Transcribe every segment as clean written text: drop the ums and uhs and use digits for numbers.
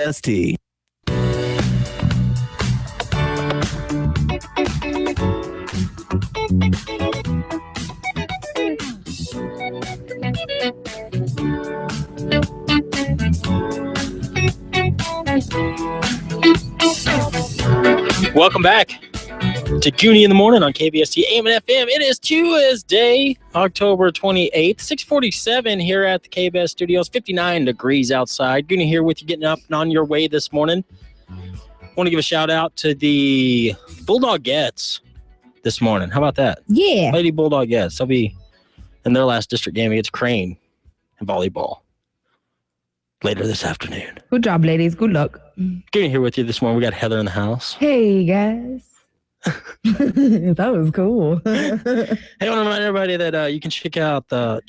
ST. Welcome back to Gooney in the Morning on KBST AM and FM. It is Tuesday, October 28th, 6:47 here at the KBS studios, 59 degrees outside. Gooney here with you, getting up and on your way this morning. Want to give a shout out to the Bulldogettes this morning. How about that? Yeah. Lady Bulldogettes. They'll be in their last district game against Crane in volleyball later this afternoon. Good job, ladies. Good luck. Gooney here with you this morning. We got Heather in the house. Hey, guys. That was cool. Hey, I want to remind everybody that you can check out the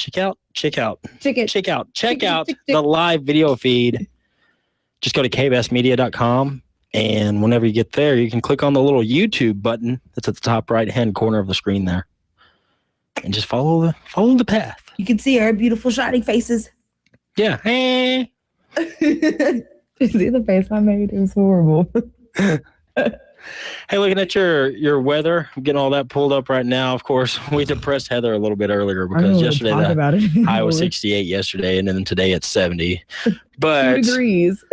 live video feed. Just go to kbsmedia.com, and whenever you get there, you can click on the little YouTube button that's at the top right-hand corner of the screen there, and just follow the path. You can see our beautiful shining faces. Yeah. Hey. See the face I made? It was horrible. Hey, looking at your weather, I'm getting all that pulled up right now. Of course, we depressed Heather a little bit earlier because yesterday the high was 68 yesterday, and then today it's 70. But 2 degrees.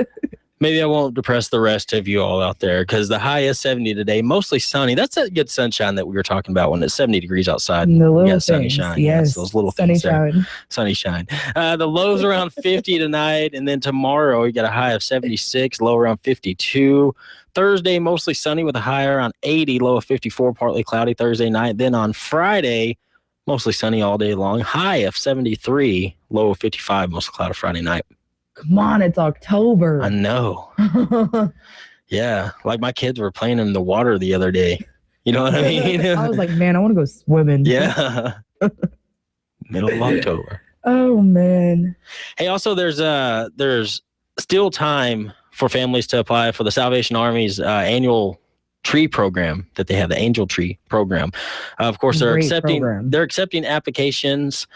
Maybe I won't depress the rest of you all out there because the high is 70 today, mostly sunny. That's that good sunshine that we were talking about when it's 70 degrees outside. The little things, sunshine. Yes, those little sunny things there. shine. Sunny shine. The low's around 50 tonight, and then tomorrow we got a high of 76, low around 52. Thursday, mostly sunny with a high around 80, low of 54, partly cloudy Thursday night. Then on Friday, mostly sunny all day long, high of 73, low of 55, mostly cloudy Friday night. Come on, it's October. I know. Yeah, like my kids were playing in the water the other day. You know what I mean? I was like, man, I want to go swimming. Yeah. Middle of October. Oh, man. Hey, also there's still time for families to apply for the Salvation Army's annual tree program that they have, the Angel Tree program. Of course, they're accepting applications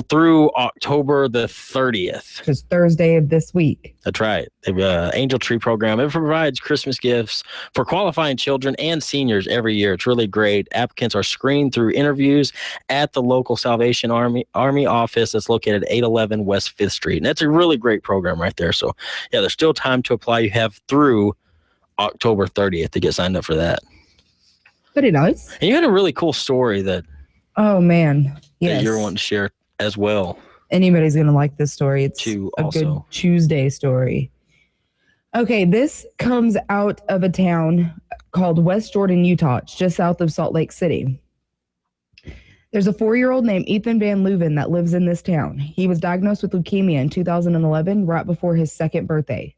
through October the 30th. Which is Thursday of this week. That's right. The Angel Tree program. It provides Christmas gifts for qualifying children and seniors every year. It's really great. Applicants are screened through interviews at the local Salvation Army office that's located at 811 West 5th Street. And that's a really great program right there. So, yeah, there's still time to apply. You have through October 30th to get signed up for that. Pretty nice. And you had a really cool story that man. Yes. that you're wanting to share as well. Anybody's going to like this story. It's a good Tuesday story. Okay, this comes out of a town called West Jordan, Utah. It's just south of Salt Lake City. There's a 4-year-old named Ethan Van Leuven that lives in this town. He was diagnosed with leukemia in 2011, right before his 2nd birthday.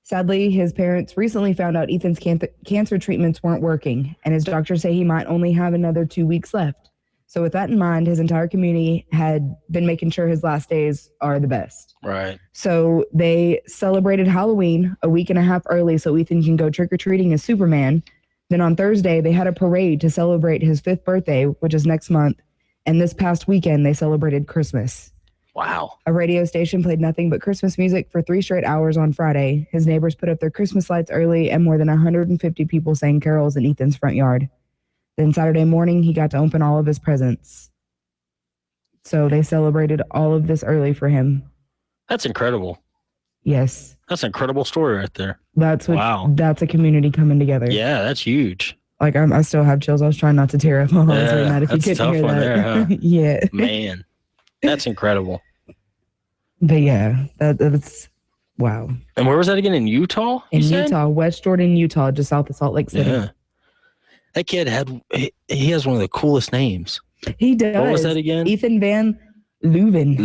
Sadly, his parents recently found out Ethan's cancer treatments weren't working, and his doctors say he might only have another 2 weeks left. So with that in mind, his entire community had been making sure his last days are the best. Right. So they celebrated Halloween a week and a half early so Ethan can go trick-or-treating as Superman. Then on Thursday, they had a parade to celebrate his 5th birthday, which is next month. And this past weekend, they celebrated Christmas. Wow. A radio station played nothing but Christmas music for 3 straight hours on Friday. His neighbors put up their Christmas lights early, and more than 150 people sang carols in Ethan's front yard. Then Saturday morning, he got to open all of his presents. So they celebrated all of this early for him. That's incredible. Yes. That's an incredible story right there. That's a community coming together. Yeah, that's huge. Like, I still have chills. I was trying not to tear up while I was reading that. If you couldn't hear that. There, huh? Yeah. Man, that's incredible. But yeah, that's wow. And where was that again? In Utah? In Utah, West Jordan, Utah, just south of Salt Lake City. Yeah. That kid he has one of the coolest names. He does. What was that again? Ethan Van Leuven.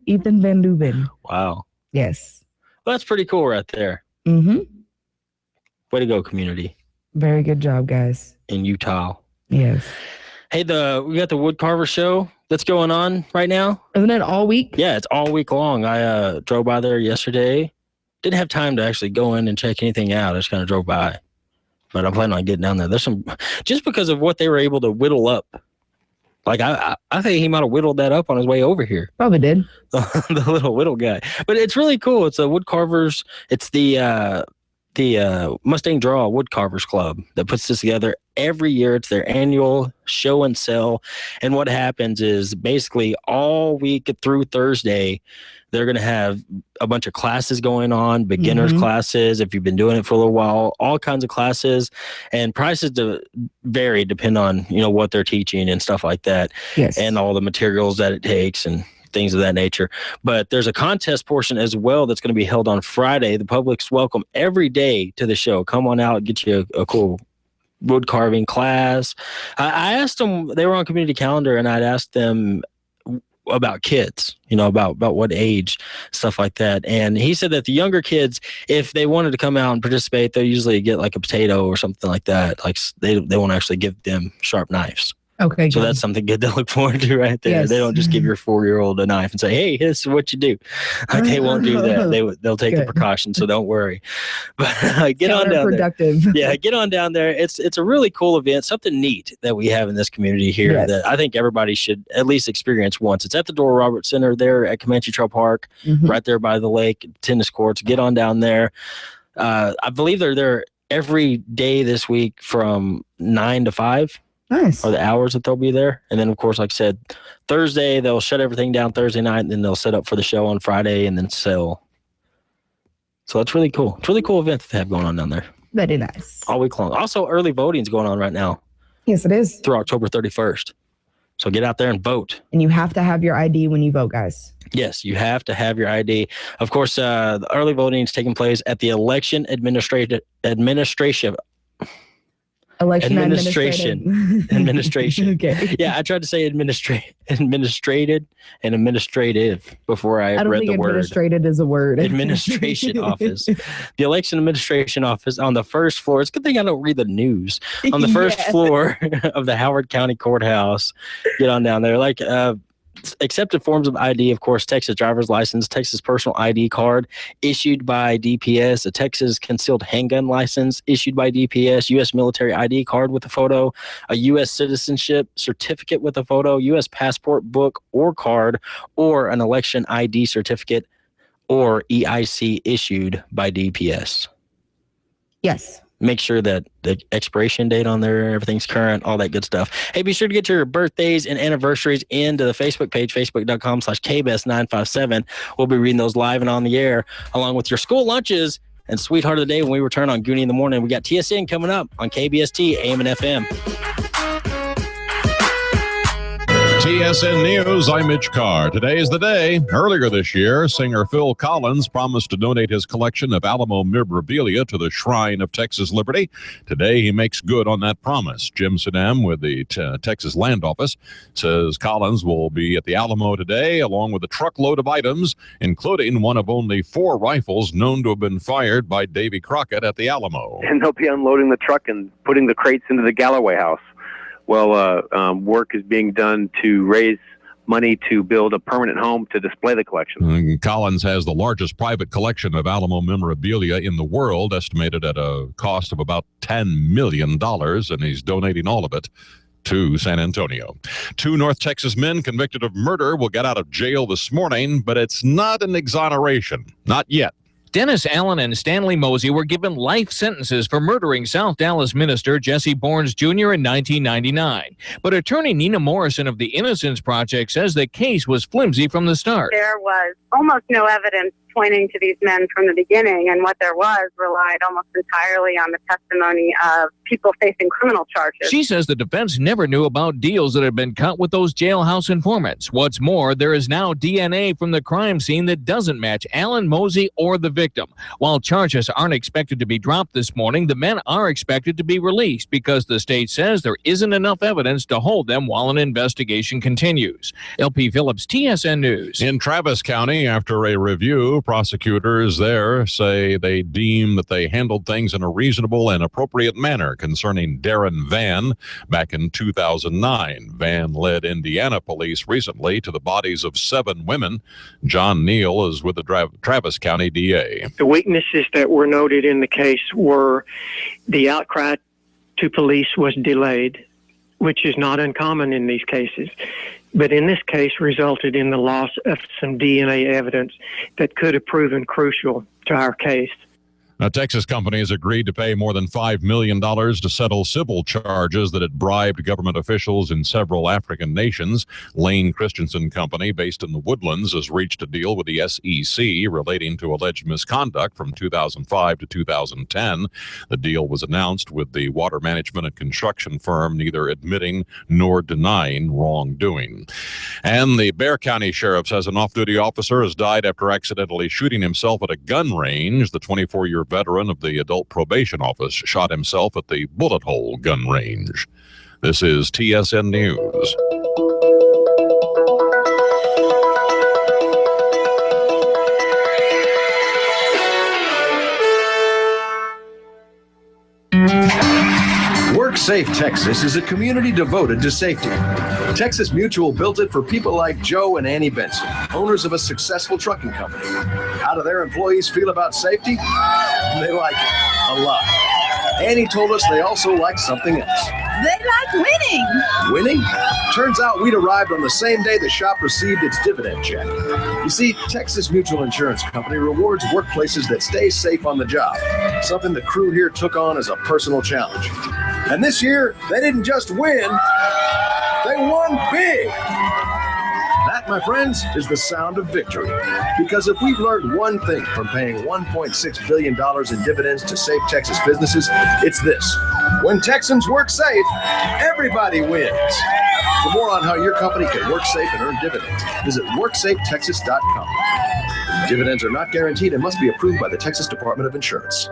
Ethan Van Leuven. Wow. Yes. Well, that's pretty cool right there. Mm-hmm. Way to go, community. Very good job, guys. In Utah. Yes. Hey, we got the Woodcarver show that's going on right now. Isn't it all week? Yeah, it's all week long. I drove by there yesterday. Didn't have time to actually go in and check anything out. I just kind of drove by. But I'm planning on getting down there. There's some, just because of what they were able to whittle up Like, I think he might have whittled that up on his way over here. Probably did. The little whittle guy. But it's really cool. It's a wood carvers. It's the Mustang Draw Wood Carvers Club that puts this together every year. It's their annual show and sell. And what happens is basically all week through Thursday, they're going to have a bunch of classes going on, beginners classes, if you've been doing it for a little while, all kinds of classes, and prices vary depending on, what they're teaching and stuff like that. Yes. And all the materials that it takes and things of that nature. But there's a contest portion as well that's going to be held on Friday. The public's welcome every day to the show. Come on out, get you a cool wood carving class. I asked them, they were on community calendar, and I'd asked them about kids, about what age, stuff like that. And he said that the younger kids, if they wanted to come out and participate, they'll usually get like a potato or something like that. Like they won't actually give them sharp knives. Okay. So that's something good to look forward to right there. Yes. They don't just give your 4-year-old a knife and say, "Hey, this is what you do." Like, they won't do that. They'll take the precautions, so don't worry. But get on down there. Yeah, get on down there. It's a really cool event, something neat that we have in this community here that I think everybody should at least experience once. It's at the Dora Roberts Center there at Comanche Trail Park, right there by the lake, tennis courts. Get on down there. I believe they're there every day this week from 9 to 5. Nice. Or the hours that they'll be there. And then, of course, like I said, Thursday, they'll shut everything down Thursday night, and then they'll set up for the show on Friday and then sell. So it's really cool. It's a really cool event that they have going on down there. Very nice. All week long. Also, early voting is going on right now. Yes, it is. Through October 31st. So get out there and vote. And you have to have your ID when you vote, guys. Yes, you have to have your ID. Of course, the early voting is taking place at the Election Administration. Okay. Yeah, I tried to say administrated and administrative before I read the word. Administrated is a word. Administration office. The election administration office on the first floor. It's a good thing I don't read the news. On the first floor of the Howard County Courthouse. Get on down there. Like, accepted forms of ID, of course, Texas driver's license, Texas personal ID card issued by DPS, a Texas concealed handgun license issued by DPS, U.S. military ID card with a photo, a U.S. citizenship certificate with a photo, U.S. passport book or card, or an election ID certificate or EIC issued by DPS. Yes. Make sure that the expiration date on there, everything's current, all that good stuff. Hey, be sure to get your birthdays and anniversaries into the Facebook page, facebook.com/KBest957. We'll be reading those live and on the air, along with your school lunches and Sweetheart of the Day when we return on Gooney in the Morning. We got TSN coming up on KBST, AM and FM. TSN News, I'm Mitch Carr. Today is the day. Earlier this year, singer Phil Collins promised to donate his collection of Alamo memorabilia to the Shrine of Texas Liberty. Today, he makes good on that promise. Jim Sadam with the Texas Land Office says Collins will be at the Alamo today, along with a truckload of items, including one of only 4 rifles known to have been fired by Davy Crockett at the Alamo. And they'll be unloading the truck and putting the crates into the Galloway house. Well, work is being done to raise money to build a permanent home to display the collection. Collins has the largest private collection of Alamo memorabilia in the world, estimated at a cost of about $10 million, and he's donating all of it to San Antonio. 2 North Texas men convicted of murder will get out of jail this morning, but it's not an exoneration. Not yet. Dennis Allen and Stanley Mosey were given life sentences for murdering South Dallas minister Jesse Bournes Jr. in 1999. But attorney Nina Morrison of the Innocence Project says the case was flimsy from the start. There was almost no evidence pointing to these men from the beginning, and what there was relied almost entirely on the testimony of people facing criminal charges. She says the defense never knew about deals that had been cut with those jailhouse informants. What's more, there is now DNA from the crime scene that doesn't match Allen, Mosey, or the victim. While charges aren't expected to be dropped this morning, the men are expected to be released because the state says there isn't enough evidence to hold them while an investigation continues. LP Phillips, TSN News. In Travis County, after a review, prosecutors there say they deem that they handled things in a reasonable and appropriate manner concerning Darren Vann back in 2009. Vann led Indiana police recently to the bodies of 7 women. John Neal is with the Travis County DA. The weaknesses that were noted in the case were the outcry to police was delayed. which is not uncommon in these cases. But in this case, resulted in the loss of some DNA evidence that could have proven crucial to our case. A Texas company has agreed to pay more than $5 million to settle civil charges that it bribed government officials in several African nations. Lane Christensen Company, based in the Woodlands, has reached a deal with the SEC relating to alleged misconduct from 2005 to 2010. The deal was announced with the water management and construction firm neither admitting nor denying wrongdoing. And the Bexar County Sheriff says an off-duty officer has died after accidentally shooting himself at a gun range. The 24-year veteran of the Adult Probation Office shot himself at the Bullet Hole gun range. This is TSN News. WorkSafe Texas is a community devoted to safety. Texas Mutual built it for people like Joe and Annie Benson, owners of a successful trucking company. How do their employees feel about safety? They like it a lot. Annie told us they also like something else. They like winning. Winning? Turns out we'd arrived on the same day the shop received its dividend check. You see, Texas Mutual Insurance Company rewards workplaces that stay safe on the job, something the crew here took on as a personal challenge. And this year, they didn't just win, they won big. That, my friends, is the sound of victory. Because if we've learned one thing from paying $1.6 billion in dividends to safe Texas businesses, it's this. When Texans work safe, everybody wins. For more on how your company can work safe and earn dividends, visit WorksafeTexas.com. Dividends are not guaranteed and must be approved by the Texas Department of Insurance.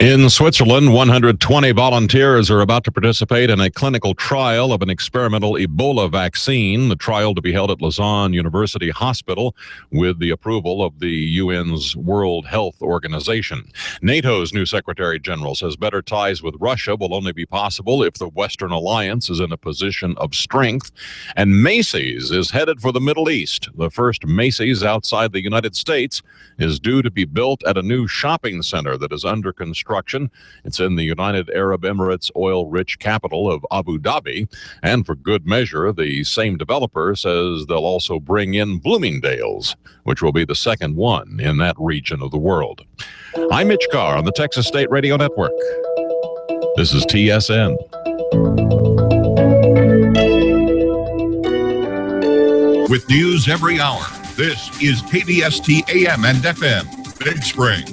In Switzerland, 120 volunteers are about to participate in a clinical trial of an experimental Ebola vaccine. The trial to be held at Lausanne University Hospital with the approval of the UN's World Health Organization. NATO's new Secretary General says better ties with Russia will only be possible if the Western Alliance is in a position of strength. And Macy's is headed for the Middle East. The first Macy's outside the United States is due to be built at a new shopping center that is under construction. It's in the United Arab Emirates oil-rich capital of Abu Dhabi. And for good measure, the same developer says they'll also bring in Bloomingdale's, which will be the second one in that region of the world. I'm Mitch Carr on the Texas State Radio Network. This is TSN. With news every hour, this is KBST AM and FM, Big Spring.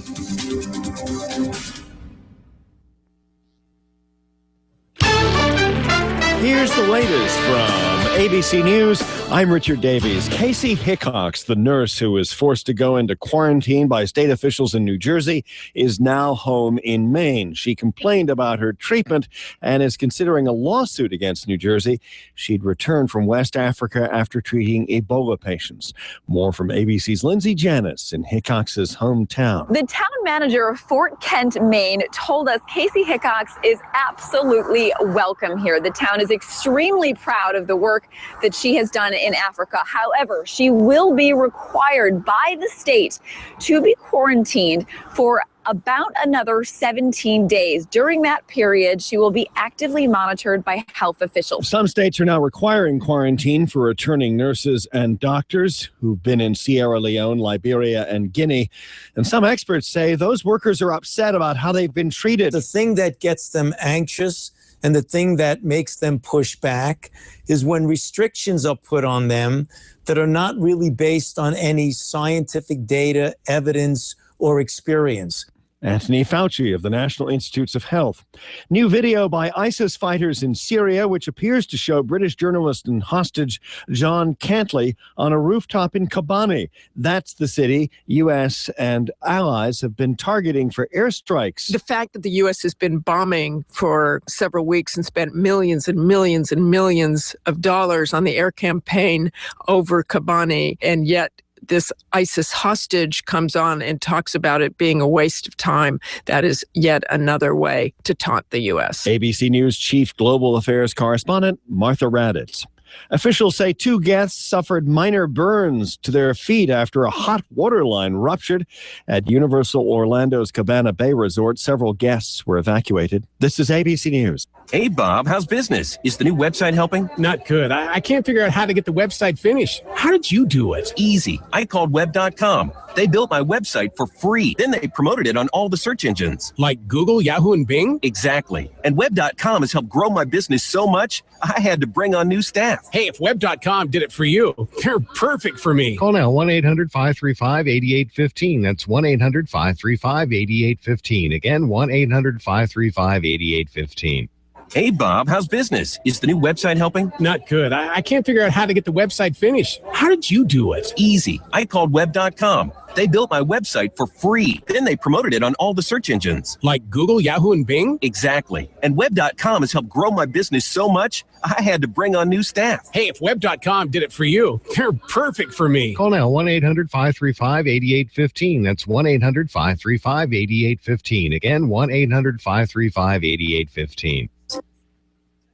Here's the latest from ABC News. I'm Richard Davies. Casey Hickox, the nurse who was forced to go into quarantine by state officials in New Jersey, is now home in Maine. She complained about her treatment and is considering a lawsuit against New Jersey. She'd returned from West Africa after treating Ebola patients. More from ABC's Lindsay Janis in Hickox's hometown. The town manager of Fort Kent, Maine, told us Casey Hickox is absolutely welcome here. The town is extremely proud of the work that she has done in Africa. However, she will be required by the state to be quarantined for about another 17 days. During that period, she will be actively monitored by health officials. Some states are now requiring quarantine for returning nurses and doctors who've been in Sierra Leone, Liberia, and Guinea. And some experts say those workers are upset about how they've been treated. The thing that gets them anxious and the thing that makes them push back is when restrictions are put on them that are not really based on any scientific data, evidence, or experience. Anthony Fauci of the National Institutes of Health. New video by ISIS fighters in Syria, which appears to show British journalist and hostage John Cantley on a rooftop in Kobani. That's the city U.S. and allies have been targeting for airstrikes. The fact that the U.S. has been bombing for several weeks and spent millions and millions and millions of dollars on the air campaign over Kobani, and yet this ISIS hostage comes on and talks about it being a waste of time. That is yet another way to taunt the U.S. ABC News Chief Global Affairs Correspondent Martha Raddatz. Officials say 2 guests suffered minor burns to their feet after a hot water line ruptured at Universal Orlando's Cabana Bay Resort. Several guests were evacuated. This is ABC News. Hey, Bob, how's business? Is the new website helping? Not good. I can't figure out how to get the website finished. How did you do it? Easy. I called web.com. They built my website for free. Then they promoted it on all the search engines. Like Google, Yahoo, and Bing? Exactly. And web.com has helped grow my business so much, I had to bring on new staff. Hey, if web.com did it for you, they're perfect for me. Call now 1-800-535-8815. That's 1-800-535-8815. Again, 1-800-535-8815. Hey, Bob, how's business? Is the new website helping? Not good. I can't figure out how to get the website finished. How did you do it? Easy. I called web.com. They built my website for free. Then they promoted it on all the search engines. Like Google, Yahoo, and Bing? Exactly. And web.com has helped grow my business so much, I had to bring on new staff. Hey, if web.com did it for you, they're perfect for me. Call now 1-800-535-8815. That's 1-800-535-8815. Again, 1-800-535-8815.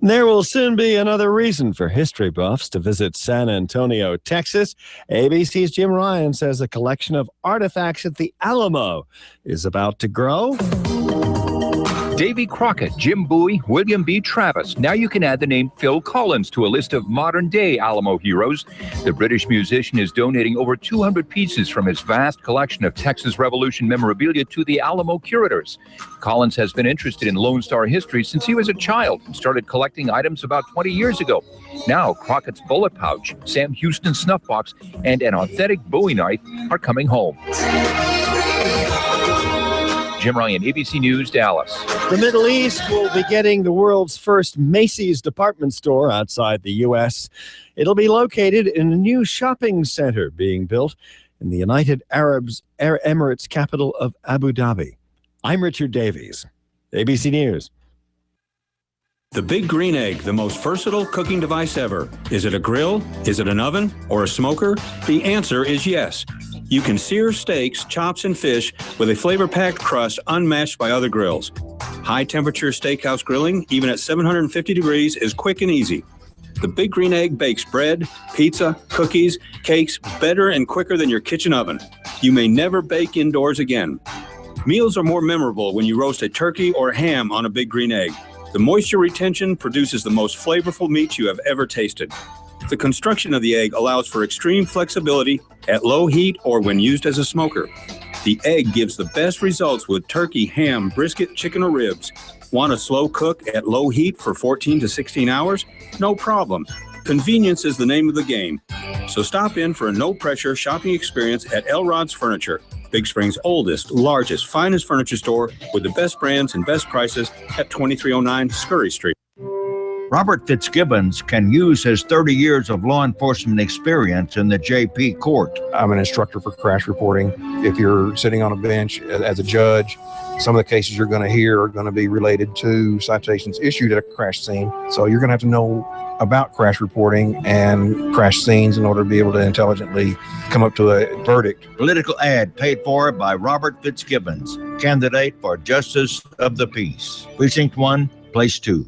There will soon be another reason for history buffs to visit San Antonio, Texas. ABC's Jim Ryan says a collection of artifacts at the Alamo is about to grow. Davy Crockett, Jim Bowie, William B. Travis. Now you can add the name Phil Collins to a list of modern-day Alamo heroes. The British musician is donating over 200 pieces from his vast collection of Texas Revolution memorabilia to the Alamo curators. Collins has been interested in Lone Star history since he was a child and started collecting items about 20 years ago. Now, Crockett's bullet pouch, Sam Houston's snuff box, and an authentic Bowie knife are coming home. Jim Ryan, ABC News, Dallas. The Middle East will be getting the world's first Macy's department store outside the U.S. It'll be located in a new shopping center being built in the United Arab Emirates capital of Abu Dhabi. I'm Richard Davies, ABC News. The Big Green Egg, the most versatile cooking device ever. Is it a grill? Is it an oven? Or a smoker? The answer is yes. You can sear steaks, chops, and fish with a flavor-packed crust unmatched by other grills. High-temperature steakhouse grilling, even at 750 degrees, is quick and easy. The Big Green Egg bakes bread, pizza, cookies, cakes better and quicker than your kitchen oven. You may never bake indoors again. Meals are more memorable when you roast a turkey or ham on a Big Green Egg. The moisture retention produces the most flavorful meat you have ever tasted. The construction of the egg allows for extreme flexibility at low heat or when used as a smoker. The egg gives the best results with turkey, ham, brisket, chicken, or ribs. Want a slow cook at low heat for 14 to 16 hours? No problem. Convenience is the name of the game. So stop in for a no-pressure shopping experience at Elrod's Furniture, Big Spring's oldest, largest, finest furniture store with the best brands and best prices at 2309 Scurry Street. Robert Fitzgibbons can use his 30 years of law enforcement experience in the JP court. I'm an instructor for crash reporting. If you're sitting on a bench as a judge, some of the cases you're going to hear are going to be related to citations issued at a crash scene. So you're going to have to know about crash reporting and crash scenes in order to be able to intelligently come up to a verdict. Political ad paid for by Robert Fitzgibbons, candidate for Justice of the Peace. Precinct 1, Place 2.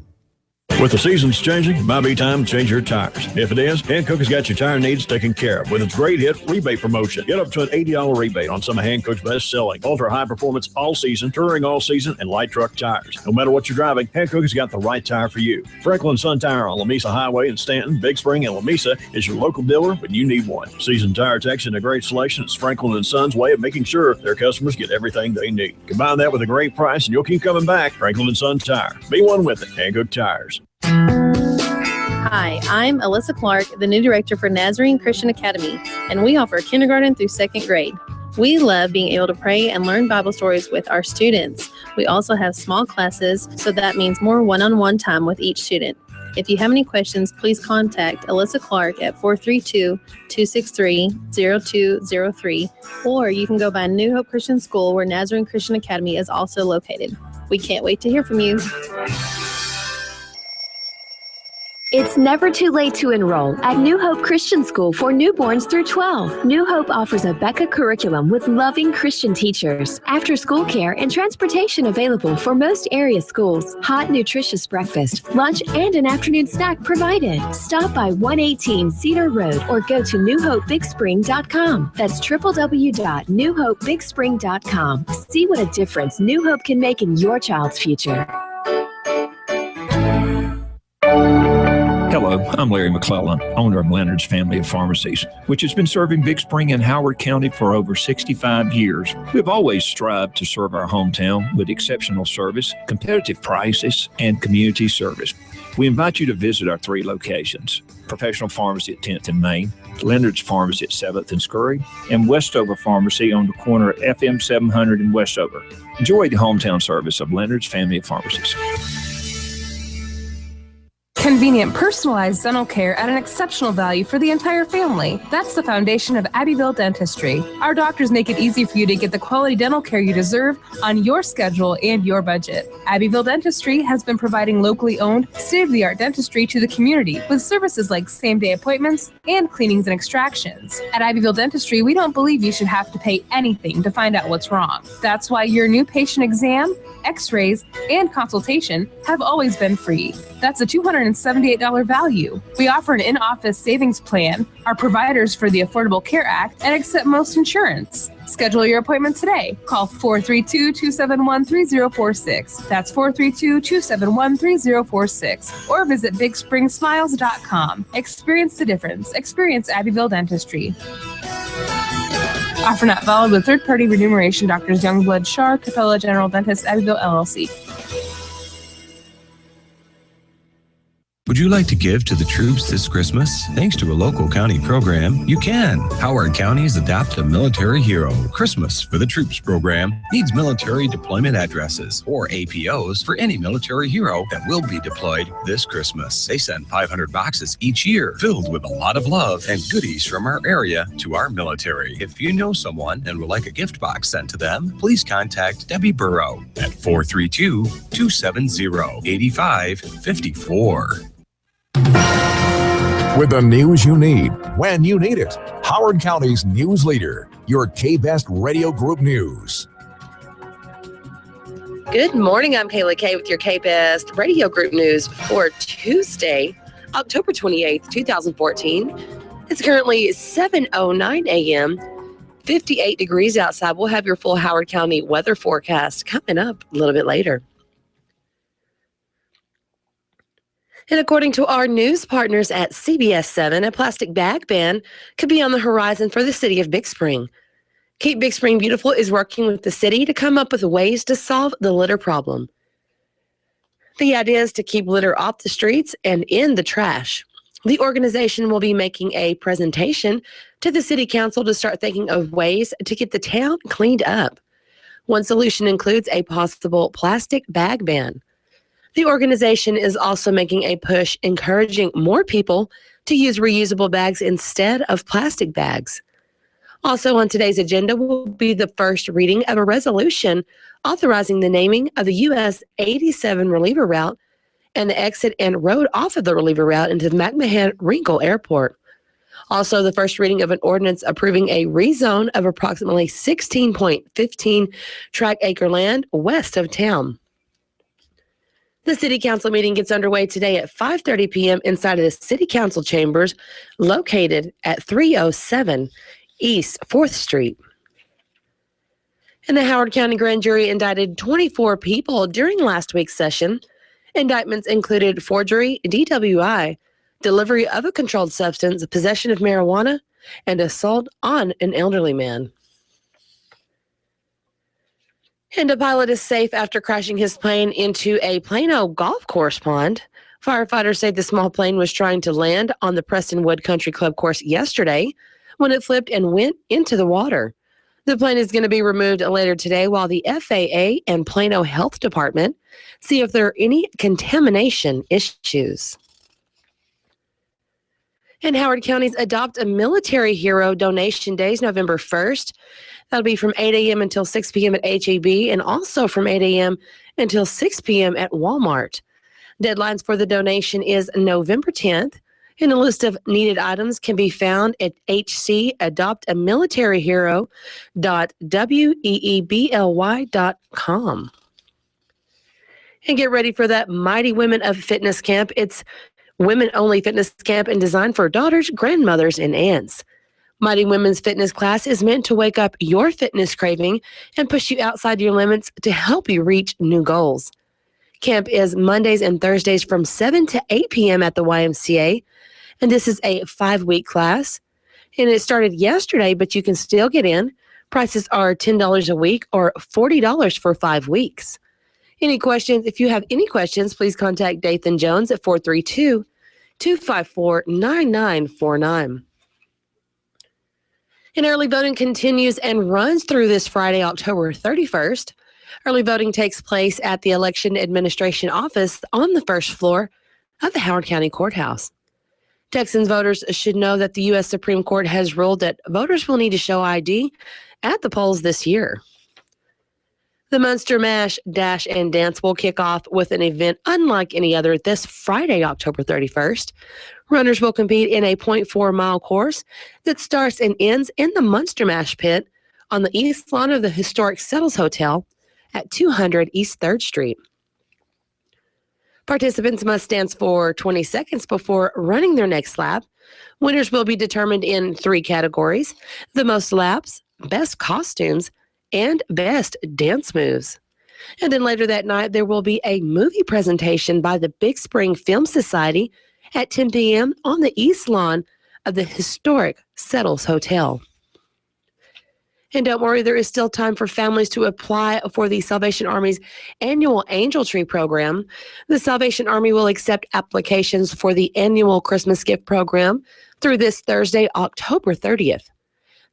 With the seasons changing, it might be time to change your tires. If it is, Hankook has got your tire needs taken care of with its great hit rebate promotion. Get up to an $80 rebate on some of Hankook's best-selling ultra-high-performance all-season, touring all-season, and light truck tires. No matter what you're driving, Hankook has got the right tire for you. Franklin Sun Tire on Lamesa Highway in Stanton, Big Spring, and Lamesa is your local dealer when you need one. Season Tire Techs and a great selection is Franklin & Son's way of making sure their customers get everything they need. Combine that with a great price and you'll keep coming back. Franklin & Son Tire. Be one with it. Hankook Tires. Hi, I'm Alyssa Clark, the new director for Nazarene Christian Academy, and we offer kindergarten through second grade. We love being able to pray and learn Bible stories with our students. We also have small classes, so that means more one-on-one time with each student. If you have any questions, please contact Alyssa Clark at 432-263-0203, or you can go by New Hope Christian School, where Nazarene Christian Academy is also located. We can't wait to hear from you. It's never too late to enroll at New Hope Christian School for newborns through 12. New Hope offers a Becca curriculum with loving Christian teachers, after-school care, and transportation available for most area schools. Hot, nutritious breakfast, lunch, and an afternoon snack provided. Stop by 118 Cedar Road or go to newhopebigspring.com. That's www.newhopebigspring.com. See what a difference New Hope can make in your child's future. Hello, I'm Larry McClellan, owner of Leonard's Family of Pharmacies, which has been serving Big Spring and Howard County for over 65 years. We've always strived to serve our hometown with exceptional service, competitive prices, and community service. We invite you to visit our 3 locations: Professional Pharmacy at 10th and Main, Leonard's Pharmacy at 7th and Scurry, and Westover Pharmacy on the corner of FM 700 and Westover. Enjoy the hometown service of Leonard's Family of Pharmacies. Convenient, personalized dental care at an exceptional value for the entire family. That's the foundation of Abbeville Dentistry. Our doctors make it easy for you to get the quality dental care you deserve on your schedule and your budget. Abbeville Dentistry has been providing locally owned, state-of-the-art dentistry to the community with services like same-day appointments and cleanings and extractions. At Abbeville Dentistry, we don't believe you should have to pay anything to find out what's wrong. That's why your new patient exam, x-rays, and consultation have always been free. That's a $278 value. We offer an in-office savings plan, are providers for the Affordable Care Act, and accept most insurance. Schedule your appointment today. Call 432-271-3046. That's 432-271-3046. Or visit BigSpringSmiles.com. Experience the difference. Experience Abbeville Dentistry. Offer not valid with third-party remuneration. Doctors Youngblood, Shar, Capella General Dentist, Abbeville, LLC. Would you like to give to the troops this Christmas? Thanks to a local county program, you can. Howard County's Adopt a Military Hero Christmas for the Troops program needs military deployment addresses or APOs for any military hero that will be deployed this Christmas. They send 500 boxes each year filled with a lot of love and goodies from our area to our military. If you know someone and would like a gift box sent to them, please contact Debbie Burrow at 432-270-8554. With the news you need, when you need it. Howard County's news leader, your K-Best Radio Group News. Good morning. I'm Kayla Kay with your K-Best Radio Group News for Tuesday, October 28th, 2014. It's currently 7:09 a.m., 58 degrees outside. We'll have your full Howard County weather forecast coming up a little bit later. And according to our news partners at CBS 7, a plastic bag ban could be on the horizon for the city of Big Spring. Keep Big Spring Beautiful is working with the city to come up with ways to solve the litter problem. The idea is to keep litter off the streets and in the trash. The organization will be making a presentation to the city council to start thinking of ways to get the town cleaned up. One solution includes a possible plastic bag ban. The organization is also making a push encouraging more people to use reusable bags instead of plastic bags. Also on today's agenda will be the first reading of a resolution authorizing the naming of the US 87 reliever route and the exit and road off of the reliever route into the McMahon-Rinkle Airport. Also, the first reading of an ordinance approving a rezone of approximately 16.15 tract acre land west of town. The City Council meeting gets underway today at 5:30 p.m. inside of the City Council chambers located at 307 East 4th Street. And the Howard County Grand Jury indicted 24 people during last week's session. Indictments included forgery, DWI, delivery of a controlled substance, possession of marijuana, and assault on an elderly man. And a pilot is safe after crashing his plane into a Plano golf course pond. Firefighters say the small plane was trying to land on the Prestonwood Country Club course yesterday when it flipped and went into the water. The plane is going to be removed later today while the FAA and Plano Health Department see if there are any contamination issues. And Howard County's Adopt a Military Hero donation days, November 1st. That'll be from 8 a.m. until 6 p.m. at HEB and also from 8 a.m. until 6 p.m. at Walmart. Deadlines for the donation is November 10th, and a list of needed items can be found at hcadoptamilitaryhero.weebly.com. And get ready for that Mighty Women of Fitness Camp. It's women-only fitness camp and designed for daughters, grandmothers, and aunts. Mighty Women's Fitness class is meant to wake up your fitness craving and push you outside your limits to help you reach new goals. Camp is Mondays and Thursdays from 7 to 8 p.m. at the YMCA, and this is a 5-week class. And it started yesterday, but you can still get in. Prices are $10 a week or $40 for 5 weeks. Any questions? If you have any questions, please contact Dathan Jones at 432-254-9949. And early voting continues and runs through this Friday, October 31st. Early voting takes place at the Election Administration Office on the first floor of the Howard County Courthouse. Texans voters should know that the U.S. Supreme Court has ruled that voters will need to show ID at the polls this year. The Munster Mash, Dash, and Dance will kick off with an event unlike any other this Friday, October 31st. Runners will compete in a 0.4-mile course that starts and ends in the Munster Mash pit on the east lawn of the historic Settles Hotel at 200 East 3rd Street. Participants must dance for 20 seconds before running their next lap. Winners will be determined in 3 categories: the most laps, best costumes, and best dance moves. And then later that night, there will be a movie presentation by the Big Spring Film Society at 10 p.m. on the east lawn of the historic Settles Hotel. And don't worry, there is still time for families to apply for the Salvation Army's annual Angel Tree program. The Salvation Army will accept applications for the annual Christmas gift program through this Thursday, October 30th.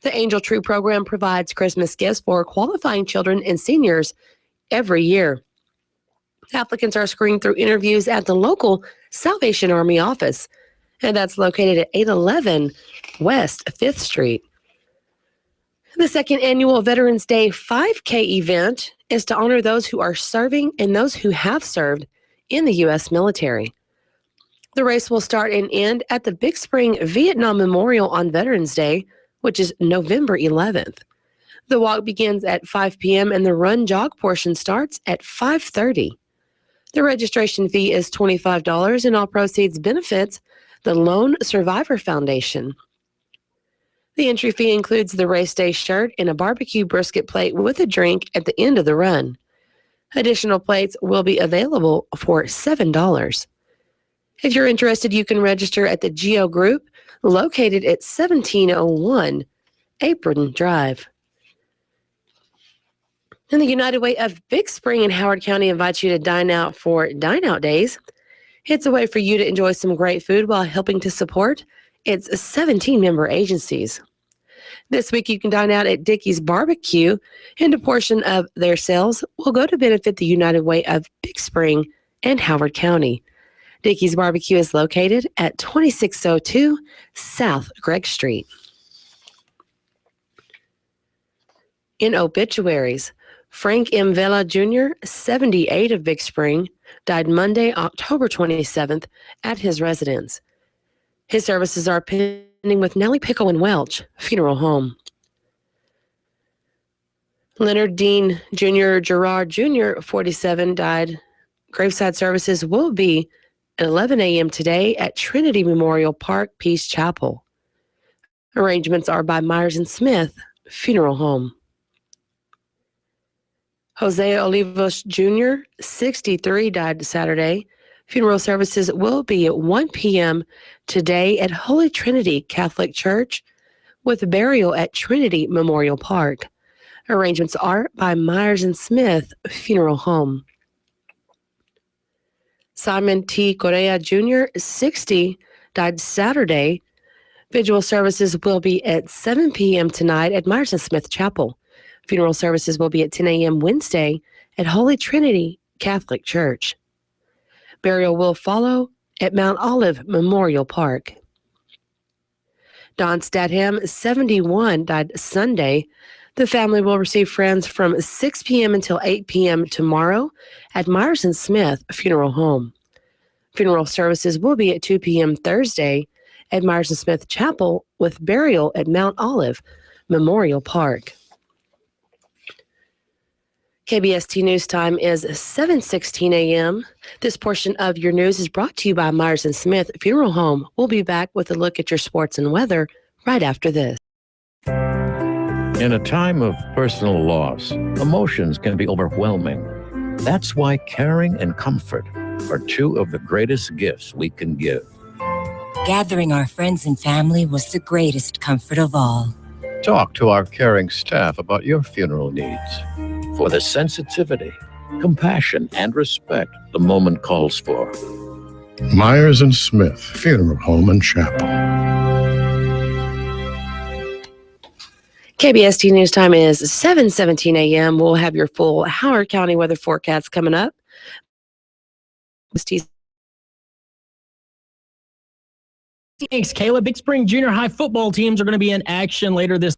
The Angel Tree program provides Christmas gifts for qualifying children and seniors every year. Applicants are screened through interviews at the local Salvation Army office, and that's located at 811 West 5th Street. The second annual Veterans Day 5K event is to honor those who are serving and those who have served in the U.S. military. The race will start and end at the Big Spring Vietnam Memorial on Veterans Day, which is November 11th. The walk begins at 5 p.m. and the run-jog portion starts at 5:30. The registration fee is $25 and all proceeds benefits the Lone Survivor Foundation. The entry fee includes the race day shirt and a barbecue brisket plate with a drink at the end of the run. Additional plates will be available for $7. If you're interested, you can register at the Geo Group located at 1701 Apron Drive. And the United Way of Big Spring in Howard County invites you to dine out for Dine Out Days. It's a way for you to enjoy some great food while helping to support its 17-member agencies. This week you can dine out at Dickey's Barbecue, and a portion of their sales will go to benefit the United Way of Big Spring and Howard County. Dickey's Barbecue is located at 2602 South Gregg Street. In obituaries, Frank M. Vela Jr., 78 of Big Spring, died Monday, October 27th at his residence. His services are pending with Nellie Pickle and Welch Funeral Home. Leonard Dean Jr. Gerard Jr., 47, died. Graveside services will be at 11 a.m. today at Trinity Memorial Park, Peace Chapel. Arrangements are by Myers and Smith Funeral Home. Jose Olivos Jr., 63, died Saturday. Funeral services will be at 1 p.m. today at Holy Trinity Catholic Church, with burial at Trinity Memorial Park. Arrangements are by Myers and Smith Funeral Home. Simon T. Correa Jr., 60, died Saturday. Vigil services will be at 7 p.m. tonight at Myers and Smith Chapel. Funeral services will be at 10 a.m. Wednesday at Holy Trinity Catholic Church. Burial will follow at Mount Olive Memorial Park. Don Statham, 71, died Sunday. The family will receive friends from 6 p.m. until 8 p.m. tomorrow at Myers and Smith Funeral Home. Funeral services will be at 2 p.m. Thursday at Myers & Smith Chapel with burial at Mount Olive Memorial Park. KBST News Time is 7:16 a.m. This portion of your news is brought to you by Myers & Smith Funeral Home. We'll be back with a look at your sports and weather right after this. In a time of personal loss, emotions can be overwhelming. That's why caring and comfort are two of the greatest gifts we can give. Gathering our friends and family was the greatest comfort of all. Talk to our caring staff about your funeral needs. For the sensitivity, compassion, and respect the moment calls for. Myers & Smith Funeral Home and Chapel. KBST News Time is 7:17 a.m. We'll have your full Howard County weather forecast coming up. Thanks, Kayla. Big Spring Junior High football teams are going to be in action later this